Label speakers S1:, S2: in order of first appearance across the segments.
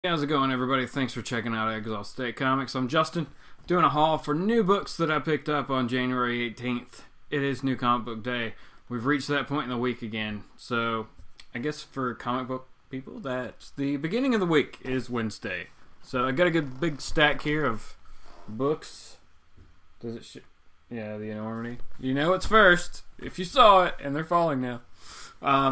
S1: Hey, how's it going, everybody? Thanks for checking out Exilestate Comics. I'm Justin, doing a haul for new books that I picked up on January 18th. It is New Comic Book Day. We've reached that point in the week again. So, I guess for comic book people, that's the beginning of the week is Wednesday. So, I got a good big stack here of books. Does it yeah, the enormity. You know it's first, if you saw it, and they're falling now.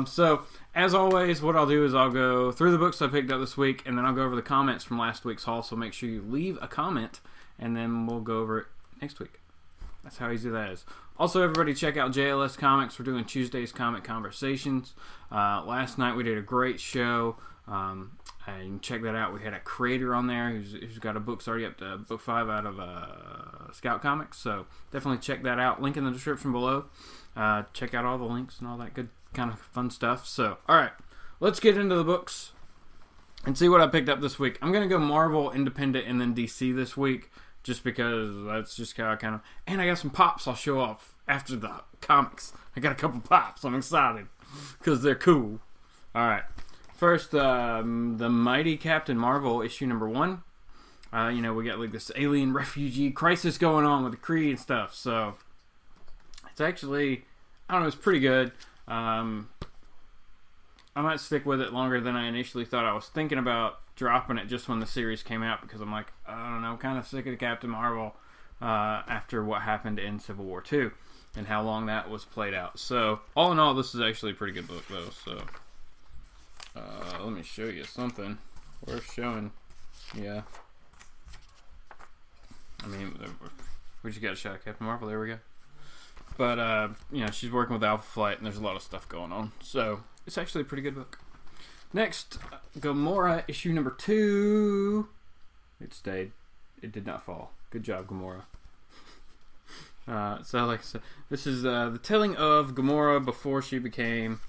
S1: So, as always, what I'll do is I'll go through the books I picked up this week, and then I'll go over the comments from last week's haul, so make sure you leave a comment, and then we'll go over it next week. That's how easy that is. Also, everybody check out JLS Comics. We're doing Tuesday's ComiConversations. Last night we did a great show, and check that out. We had a creator on there who's got a book's already up to book 5 out of Scout Comics, so definitely check that out. Link in the description below. Check out all the links and all that good kind of fun stuff. So, alright, let's get into the books and see what I picked up this week. I'm going to go Marvel, Independent, and then DC this week, just because that's just how I kind of... And I got some pops I'll show off after the comics. I got a couple pops. I'm excited, because they're cool. Alright, first, the Mighty Captain Marvel, issue number 1. We got like this alien refugee crisis going on with the Kree and stuff, so... It's actually... I don't know, it's pretty good. I might stick with it longer than I initially thought. I was thinking about dropping it just when the series came out because I'm like, I don't know, I'm kind of sick of Captain Marvel after what happened in Civil War 2 and how long that was played out. So, all in all, this is actually a pretty good book, though. So, let me show you something worth showing. Yeah. I mean, we just got a shot at Captain Marvel. There we go. But, she's working with Alpha Flight, and there's a lot of stuff going on. So, it's actually a pretty good book. Next, Gamora, issue number 2. It stayed. It did not fall. Good job, Gamora. So, like I said, this is the telling of Gamora before she became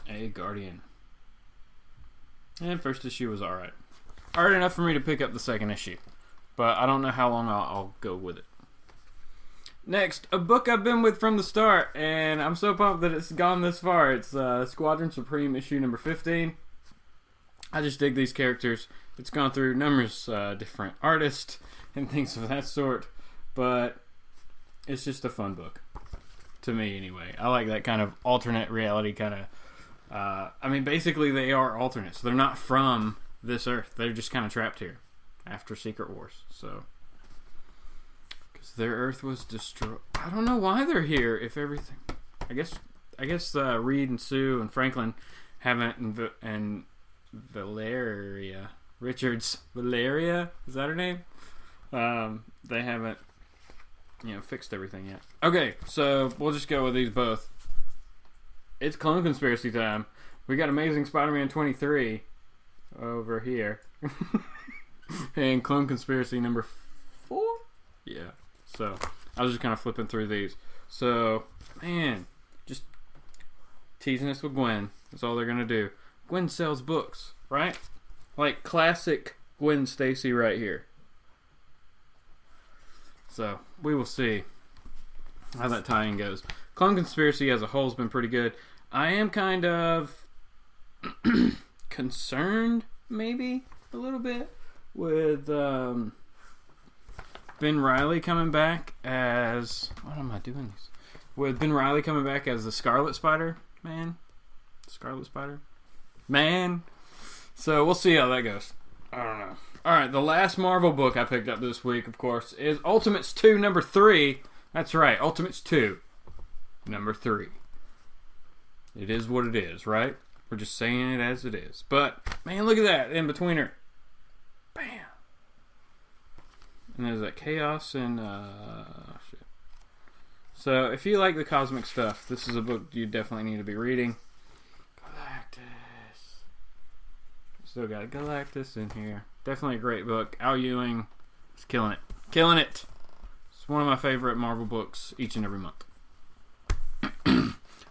S1: a Guardian. And first issue was alright. Alright enough for me to pick up the second issue. But I don't know how long I'll go with it. Next, a book I've been with from the start, and I'm so pumped that it's gone this far. It's Squadron Supreme, issue number 15. I just dig these characters. It's gone through numerous different artists and things of that sort, but it's just a fun book. To me, anyway. I like that kind of alternate reality kind of... basically they are alternates. They're not from this Earth. They're just kind of trapped here after Secret Wars, so... Their Earth was destroyed. I don't know why they're here. If everything, I guess Reed and Sue and Franklin haven't, and Valeria Richards. Valeria, is that her name? They haven't, fixed everything yet. Okay, so we'll just go with these both. It's Clone Conspiracy time. We got Amazing Spider-Man 23 over here, and Clone Conspiracy number 4. Yeah. So, I was just kind of flipping through these. So, man, just teasing us with Gwen. That's all they're going to do. Gwen sells books, right? Like classic Gwen Stacy right here. So, we will see how that tie-in goes. Clone Conspiracy as a whole has been pretty good. I am kind of concerned, maybe, a little bit, with... Ben Reilly coming back as... What am I doing this? With Ben Reilly coming back as the Scarlet Spider-Man. Scarlet Spider-Man. So, we'll see how that goes. I don't know. Alright, the last Marvel book I picked up this week, of course, is Ultimates 2, number 3. That's right, Ultimates 2, number 3. It is what it is, right? We're just saying it as it is. But, man, look at that in between her. Bam. And there's that chaos and shit. So if you like the cosmic stuff, this is a book you definitely need to be reading. Galactus. Still got Galactus in here. Definitely a great book. Al Ewing is killing it. Killing it. It's one of my favorite Marvel books each and every month.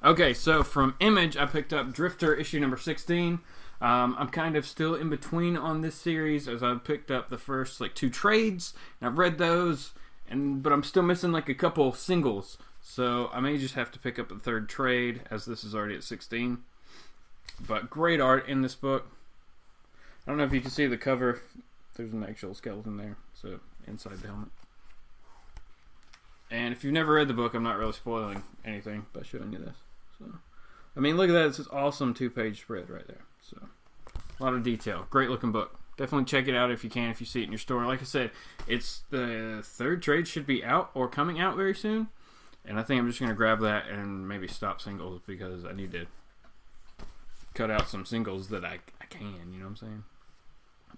S1: Okay, so from Image, I picked up Drifter issue number 16. I'm kind of still in between on this series as I've picked up the first 2 trades and I've read those, but I'm still missing a couple singles, so I may just have to pick up a third trade as this is already at 16. But great art in this book. I don't know if you can see the cover. There's an actual skeleton there, so inside the helmet. And if you've never read the book, I'm not really spoiling anything by showing you this. So, I mean, look at that. It's an awesome 2-page spread right there. So, a lot of detail. Great looking book. Definitely check it out if you can, if you see it in your store. Like I said, it's the 3rd trade should be out or coming out very soon. And I think I'm just going to grab that and maybe stop singles because I need to cut out some singles that I can, you know what I'm saying?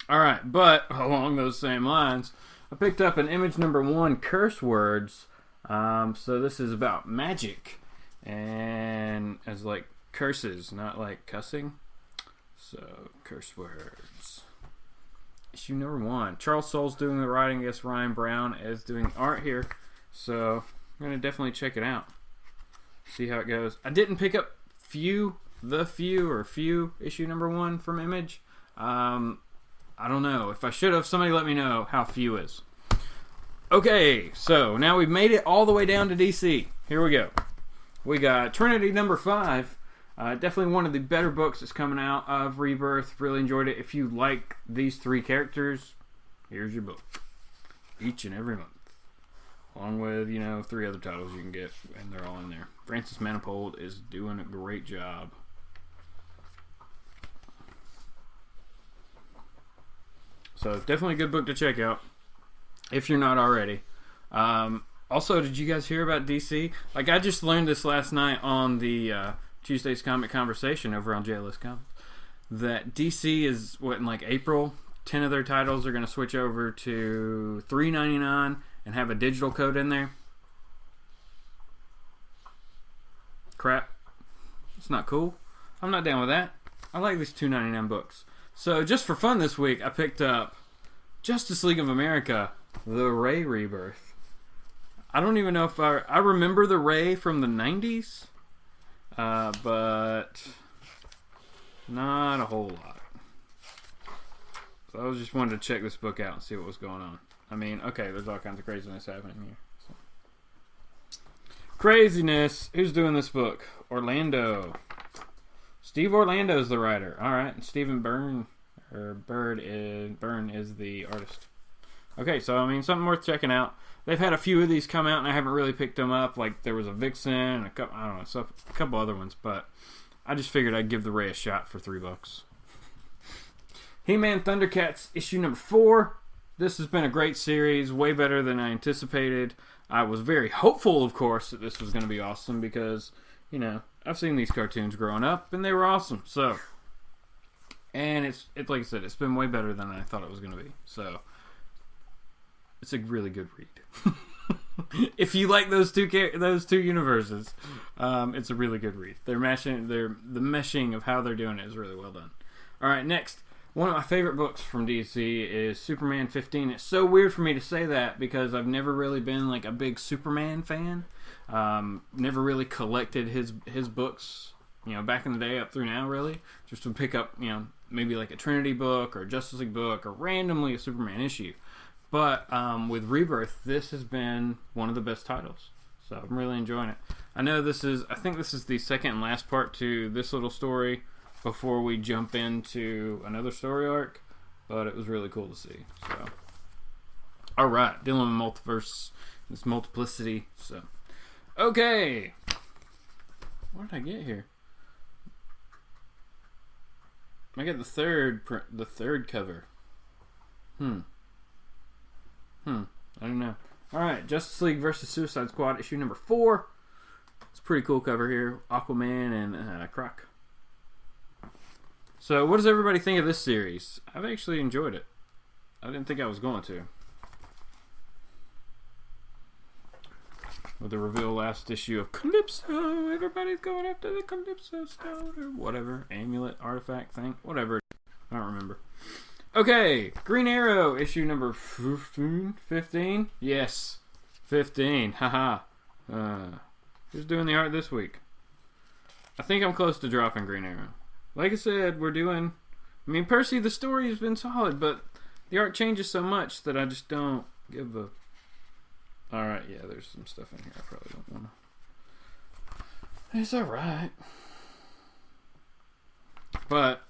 S1: Alright, but along those same lines, I picked up an image number 1, Curse Words. So this is about magic and as like curses, not like cussing. So Curse Words. Issue number 1. Charles Soule's doing the writing. I guess Ryan Brown is doing art here. So I'm going to definitely check it out. See how it goes. I didn't pick up Few issue number 1 from Image. I don't know. If I should have, somebody let me know how Few is. Okay, so now we've made it all the way down to DC. Here we go. We got Trinity number 5. Definitely one of the better books that's coming out of Rebirth. Really enjoyed it. If you like these 3 characters, here's your book. Each and every month. Along with, 3 other titles you can get, and they're all in there. Francis Manifold is doing a great job. So, definitely a good book to check out, if you're not already. Also, did you guys hear about DC? Like, I just learned this last night on the Tuesday's ComiConversation over on JLS Comics, that DC is, in like April, 10 of their titles are going to switch over to $3.99 and have a digital code in there. Crap. It's not cool. I'm not down with that. I like these $2.99 books. So, just for fun this week, I picked up Justice League of America, The Ray Rebirth. I don't even know if I remember the Ray from the 90s, but not a whole lot. So, I was just wanted to check this book out and see what was going on. I mean, okay, there's all kinds of craziness happening here. So. Craziness. Who's doing this book? Orlando. Steve Orlando's the writer. Alright, and Stephen Byrne is the artist. Okay, so I mean, something worth checking out. They've had a few of these come out, and I haven't really picked them up. Like, there was a Vixen, and a couple other ones, but I just figured I'd give the Ray a shot for $3. He-Man Thundercats, issue number 4. This has been a great series, way better than I anticipated. I was very hopeful, of course, that this was going to be awesome because, I've seen these cartoons growing up, and they were awesome. So, and it's like I said, it's been way better than I thought it was going to be. So, it's a really good read. If you like those two universes, it's a really good read. The meshing of how they're doing it is really well done. All right, next. One of my favorite books from DC is Superman 15. It's so weird for me to say that because I've never really been like a big Superman fan. Never really collected his books, back in the day up through now, really. Just to pick up, maybe like a Trinity book or a Justice League book or randomly a Superman issue. But with Rebirth, this has been one of the best titles. So I'm really enjoying it. I think this is the second and last part to this little story before we jump into another story arc, but it was really cool to see. So, all right, dealing with multiverse, this multiplicity. So, okay, what did I get here? I got the third cover. I don't know. All right, Justice League versus Suicide Squad, issue number 4. It's a pretty cool cover here. Aquaman and Croc. So, what does everybody think of this series? I've actually enjoyed it. I didn't think I was going to. With the reveal last issue of Calypso, everybody's going after the Calypso stone or whatever. Amulet, artifact thing, whatever. I don't remember. Okay, Green Arrow, issue number 15? Yes, 15. Haha. Who's doing the art this week? I think I'm close to dropping Green Arrow. Like I said, Percy, the story has been solid, but the art changes so much that I just don't give a... Alright, yeah, there's some stuff in here I probably don't want to... It's alright. But,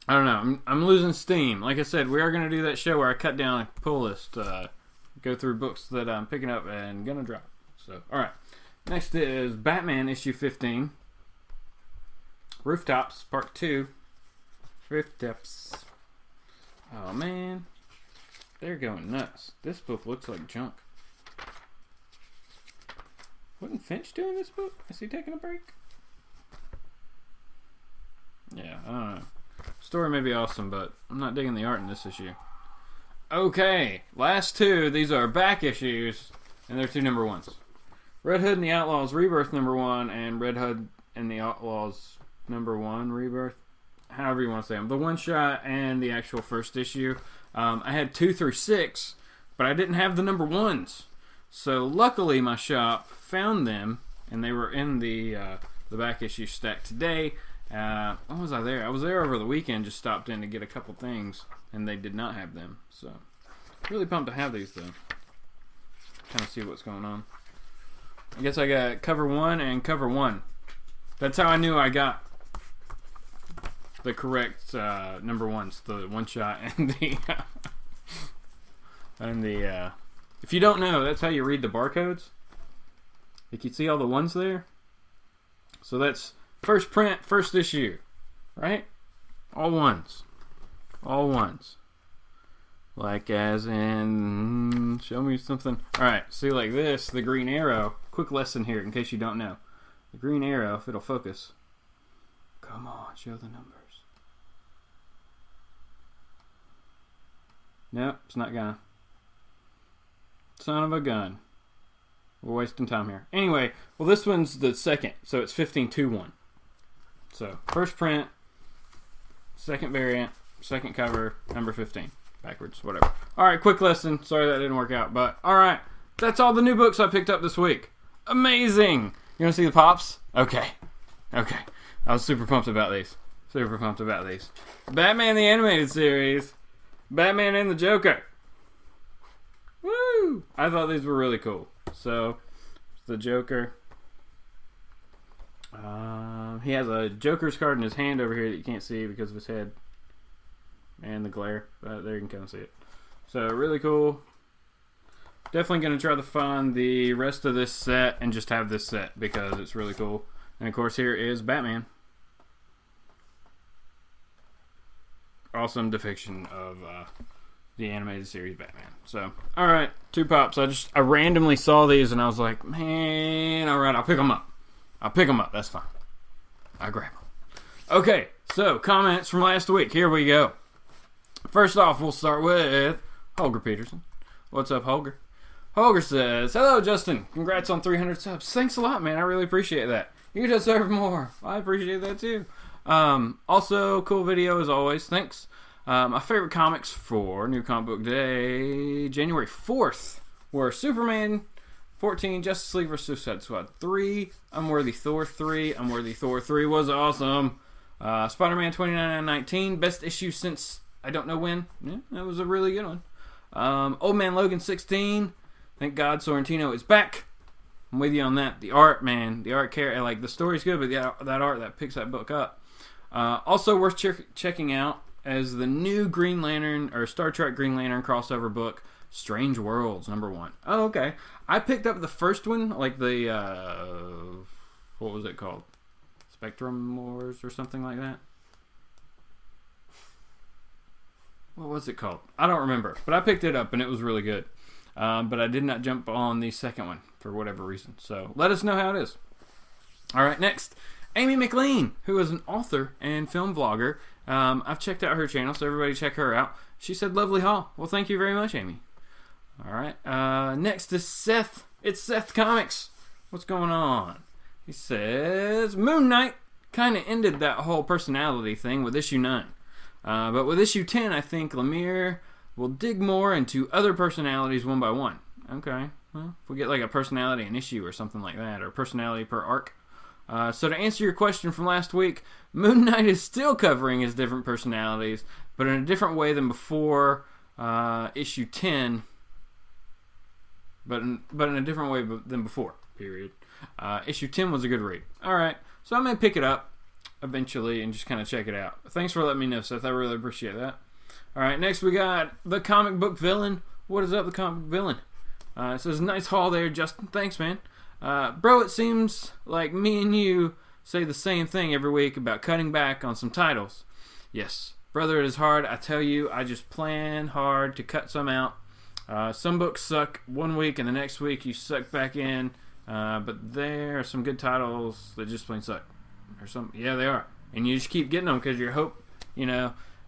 S1: I don't know. I'm losing steam. Like I said, we are going to do that show where I cut down a pull list, go through books that I'm picking up and going to drop. So, all right. Next is Batman issue 15. Rooftops, part 2. Rooftops. Oh, man. They're going nuts. This book looks like junk. Wasn't Finch doing this book? Is he taking a break? Yeah, I don't know. Story may be awesome, but I'm not digging the art in this issue. Okay, last two. These are back issues, and they're 2 number 1s. Red Hood and the Outlaws Rebirth number 1, and Red Hood and the Outlaws number 1 Rebirth. However you want to say them. The one shot and the actual first issue. I had 2 through 6, but I didn't have the number 1s. So luckily my shop found them, and they were in the back issue stack today. When was I there? I was there over the weekend, just stopped in to get a couple things, and they did not have them. So really pumped to have these though. Kind of see what's going on. I guess I got cover 1 and cover 1. That's how I knew I got the correct number 1s, the one shot and the if you don't know, that's how you read the barcodes. You can see all the 1s there. So that's first print, first issue, right? All 1s. All 1s. Like as in, show me something. Alright, see like this, the Green Arrow. Quick lesson here in case you don't know. The Green Arrow, if it'll focus. Come on, show the numbers. Nope, it's not gonna. Son of a gun. We're wasting time here. Anyway, well this one's the second, so it's 15-2-1. So, first print, second variant, second cover, number 15. Backwards, whatever. Alright, quick lesson. Sorry that didn't work out, but alright. That's all the new books I picked up this week. Amazing! You want to see the pops? Okay. Okay. I was super pumped about these. Super pumped about these. Batman the Animated Series. Batman and the Joker. Woo! I thought these were really cool. So, the Joker. He has a Joker's card in his hand over here that you can't see because of his head. And the glare. There you can kind of see it. So, really cool. Definitely going to try to find the rest of this set and just have this set because it's really cool. And of course, here is Batman. Awesome depiction of the animated series Batman. So, alright, 2 pops. I randomly saw these and I was like, man, alright, I'll pick them up. I'll pick them up, that's fine. I grab them. Okay, so comments from last week. Here we go. First off, we'll start with Holger Peterson. What's up, Holger? Holger says, hello, Justin. Congrats on 300 subs. Thanks a lot, man. I really appreciate that. You deserve more. I appreciate that, too. Also, cool video as always. Thanks. My favorite comics for New Comic Book Day, January 4th, were Superman 14, Justice League vs. Suicide Squad 3, Unworthy Thor 3. Unworthy Thor 3 was awesome. Spider-Man 29/19, best issue since I don't know when. Yeah, that was a really good one. Old Man Logan 16. Thank God Sorrentino is back. I'm with you on that. The art, man. The art, like, the story's good, but that art that picks that book up. Also worth checking out as the new Green Lantern, or Star Trek Green Lantern crossover book, Strange Worlds, number 1. Oh, okay. I picked up the first one, like the, what was it called? Spectrum Wars or something like that? What was it called? I don't remember. But I picked it up and it was really good. But I did not jump on the second one for whatever reason. So let us know how it is. Alright, next. Amy McLean, who is an author and film vlogger. I've checked out her channel, so everybody check her out. She said, lovely haul. Well, thank you very much, Amy. Alright, next is Seth. It's Seth Comics. What's going on? He says, Moon Knight kind of ended that whole personality thing with issue 9. But with issue 10, I think Lemire will dig more into other personalities one by one. Okay, well, if we get like a personality an issue or something like that, or personality per arc. So to answer your question from last week, Moon Knight is still covering his different personalities, but in a different way than before issue 10. But in a different way than before, period. Issue 10 was a good read. Alright, so I may pick it up. eventually and just kind of check it out. Thanks for letting me know, Seth. I really appreciate that. All right, next we got The Comic Book Villain. What is up, The Comic Book Villain? It says, nice haul there, Justin. Thanks, man. Bro, it seems like me and you say the same thing every week about cutting back on some titles. Yes, brother, it is hard. I tell you, I just plan hard to cut some out. Some books suck one week and the next week you suck back in. But there are some good titles that just plain suck. Or some, yeah, they are. And you just keep getting them because you hope,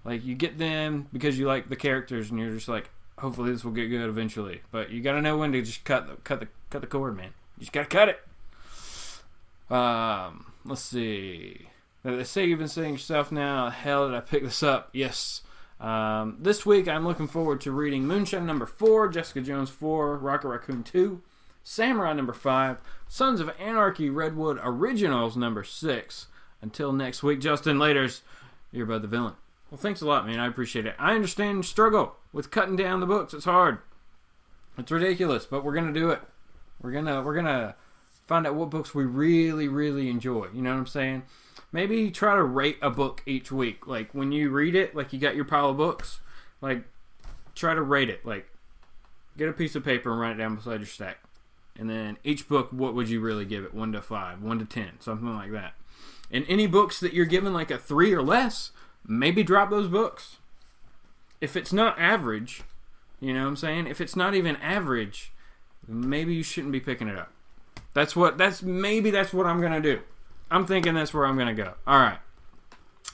S1: like you get them because you like the characters and you're just like, hopefully this will get good eventually. But you gotta know when to just cut the cord, man. You just gotta cut it. Let's see. They say you've been saying yourself now, hell did I pick this up? Yes. This week I'm looking forward to reading Moonshine number 4, Jessica Jones 4, Rocket Raccoon 2, Samurai number 5, Sons of Anarchy Redwood Originals number 6. Until next week, Justin, laters. You're about the villain. Well, thanks a lot, man. I appreciate it. I understand your struggle with cutting down the books. It's hard. It's ridiculous, but we're gonna do it. We're gonna find out what books we really, really enjoy. You know what I'm saying? Maybe try to rate a book each week. Like when you read it, like you got your pile of books, like try to rate it. Like get a piece of paper and write it down beside your stack. And then each book, what would you really give it? 1 to 5, 1 to 10, something like that. And any books that you're given like a 3 or less, maybe drop those books. If it's not average, you know what I'm saying? If it's not even average, maybe you shouldn't be picking it up. That's what I'm gonna do. I'm thinking that's where I'm gonna go. Alright.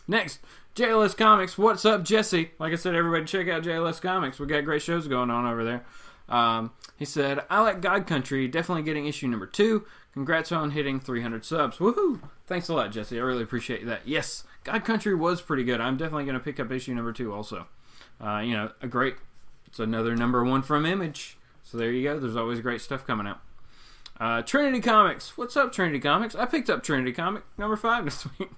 S1: Next, JLS Comics. What's up, Jesse? Like I said, everybody check out JLS Comics. We got great shows going on over there. He said, I like God Country, definitely getting issue number 2. Congrats on hitting 300 subs. Woohoo! Thanks a lot, Jesse. I really appreciate that. Yes, God Country was pretty good. I'm definitely going to pick up issue number 2 also. It's another number 1 from Image. So there you go. There's always great stuff coming out. Trinity Comics. What's up, Trinity Comics? I picked up Trinity Comic number 5 this week.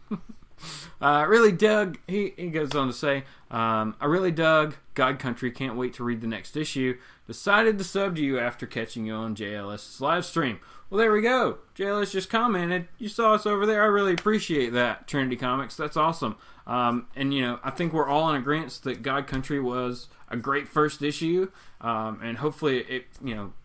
S1: Really dug, he goes on to say, I really dug God Country. Can't wait to read the next issue. Decided to sub to you after catching you on JLS's live stream. Well, there we go. JLS just commented. You saw us over there. I really appreciate that, Trinity Comics. That's awesome. I think we're all in agreement that God Country was a great first issue. And hopefully it,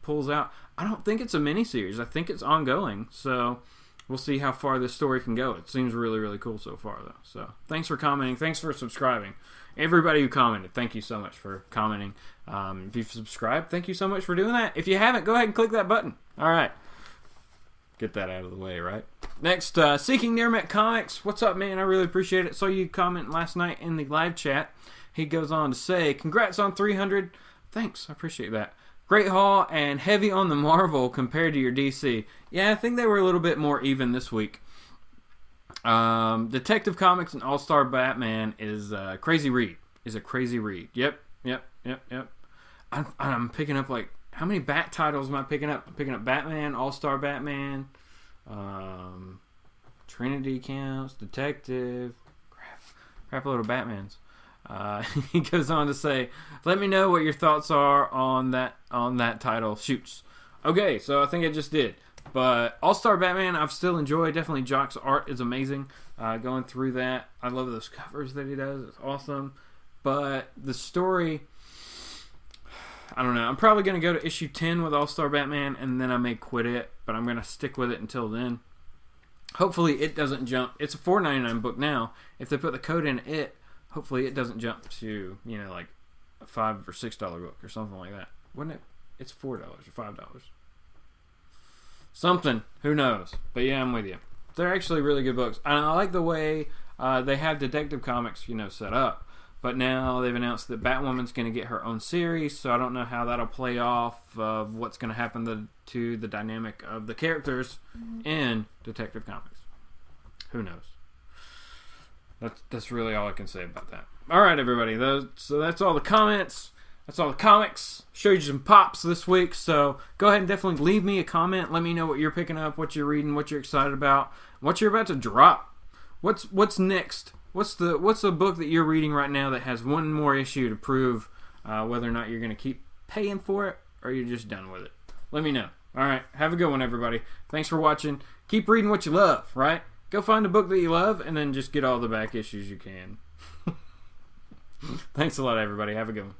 S1: pulls out. I don't think it's a miniseries. I think it's ongoing. So we'll see how far this story can go. It seems really, really cool so far, though. So thanks for commenting. Thanks for subscribing. Everybody who commented, thank you so much for commenting. If you've subscribed, thank you so much for doing that. If you haven't, go ahead and click that button. All right. Get that out of the way, right? Next, Seeking Near Met Comics. What's up, man? I really appreciate it. Saw you comment last night in the live chat. He goes on to say, congrats on 300. Thanks. I appreciate that. Great haul and heavy on the Marvel compared to your DC. Yeah, I think they were a little bit more even this week. Detective Comics and All-Star Batman is a crazy read. Yep. I'm picking up like, how many Bat titles am I picking up? I'm picking up Batman, All-Star Batman, Trinity counts, Detective, crap load of Batmans. He goes on to say, let me know what your thoughts are on that title. Shoots. Okay, so I think I just did. But All-Star Batman, I've still enjoyed. Definitely Jock's art is amazing. Going through that, I love those covers that he does. It's awesome. But the story, I don't know. I'm probably going to go to issue 10 with All-Star Batman, and then I may quit it. But I'm going to stick with it until then. Hopefully it doesn't jump. It's a $4.99 book now. If they put the code in it, hopefully it doesn't jump to, like a $5 or $6 book or something like that. Wouldn't it? It's $4 or $5. Something. Who knows? But yeah, I'm with you. They're actually really good books. And I like the way they have Detective Comics, set up. But now they've announced that Batwoman's going to get her own series, so I don't know how that'll play off of what's going to happen to the dynamic of the characters in Detective Comics. Who knows? That's really all I can say about that. All right, everybody. So that's all the comments. That's all the comics. Showed you some pops this week, so go ahead and definitely leave me a comment. Let me know what you're picking up, what you're reading, what you're excited about, what you're about to drop. What's next? What's the book that you're reading right now that has one more issue to prove whether or not you're going to keep paying for it or you're just done with it? Let me know. All right. Have a good one, everybody. Thanks for watching. Keep reading what you love, right? Go find a book that you love, and then just get all the back issues you can. Thanks a lot, everybody. Have a good one.